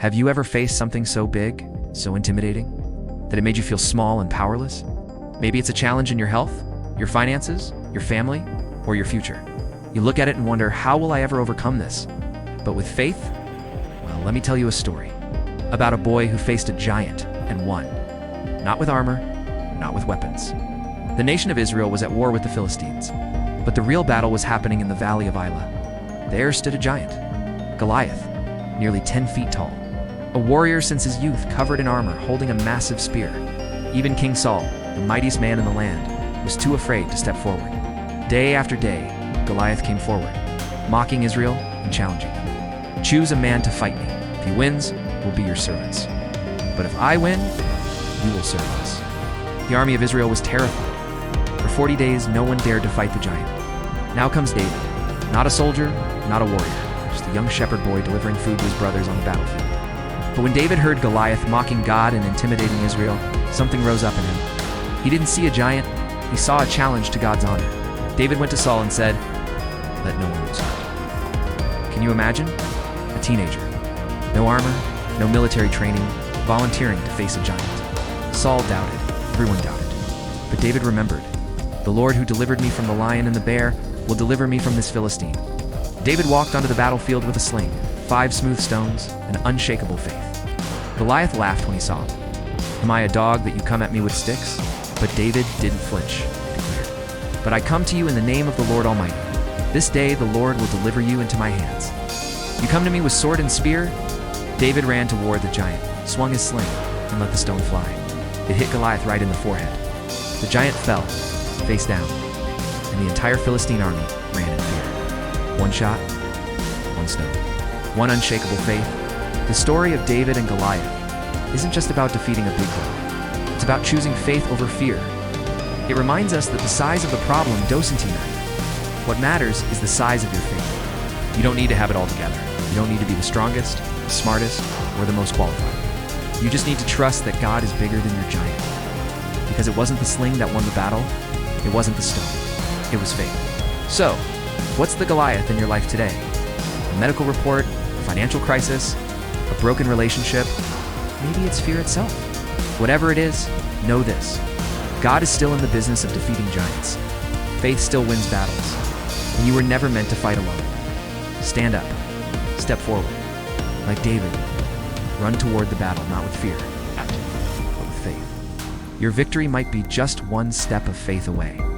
Have you ever faced something so big, so intimidating, that it made you feel small and powerless? Maybe it's a challenge in your health, your finances, your family, or your future. You look at it and wonder, how will I ever overcome this? But with faith, well, let me tell you a story about a boy who faced a giant and won. Not with armor, not with weapons. The nation of Israel was at war with the Philistines, but the real battle was happening in the valley of Elah. There stood a giant, Goliath, nearly 10 feet tall. A warrior since his youth, covered in armor, holding a massive spear. Even King Saul, the mightiest man in the land, was too afraid to step forward. Day after day, Goliath came forward, mocking Israel and challenging them. Choose a man to fight me. If he wins, we'll be your servants. But if I win, you will serve us. The army of Israel was terrified. For 40 days, no one dared to fight the giant. Now comes David, not a soldier, not a warrior, just a young shepherd boy delivering food to his brothers on the battlefield. But when David heard Goliath mocking God and intimidating Israel, something rose up in him. He didn't see a giant, he saw a challenge to God's honor. David went to Saul and said, "Let no one lose heart." Can you imagine? A teenager. No armor, no military training, volunteering to face a giant. Saul doubted, everyone doubted. But David remembered, "The Lord who delivered me from the lion and the bear will deliver me from this Philistine." David walked onto the battlefield with a sling, 5 smooth stones, and unshakable faith. Goliath laughed when he saw him. "Am I a dog that you come at me with sticks?" But David didn't flinch, he declared. "But I come to you in the name of the Lord Almighty. This day the Lord will deliver you into my hands. You come to me with sword and spear?" David ran toward the giant, swung his sling, and let the stone fly. It hit Goliath right in the forehead. The giant fell, face down, and the entire Philistine army ran in fear. One shot, one stone. One unshakable faith. The story of David and Goliath isn't just about defeating a big foe. It's about choosing faith over fear. It reminds us that the size of the problem doesn't matter. What matters is the size of your faith. You don't need to have it all together. You don't need to be the strongest, the smartest, or the most qualified. You just need to trust that God is bigger than your giant. Because it wasn't the sling that won the battle. It wasn't the stone. It was faith. So, what's the Goliath in your life today? A medical report, a financial crisis, a broken relationship, maybe it's fear itself. Whatever it is, know this: God is still in the business of defeating giants. Faith still wins battles, and you were never meant to fight alone. Stand up, step forward, like David, run toward the battle, not with fear, but with faith. Your victory might be just one step of faith away.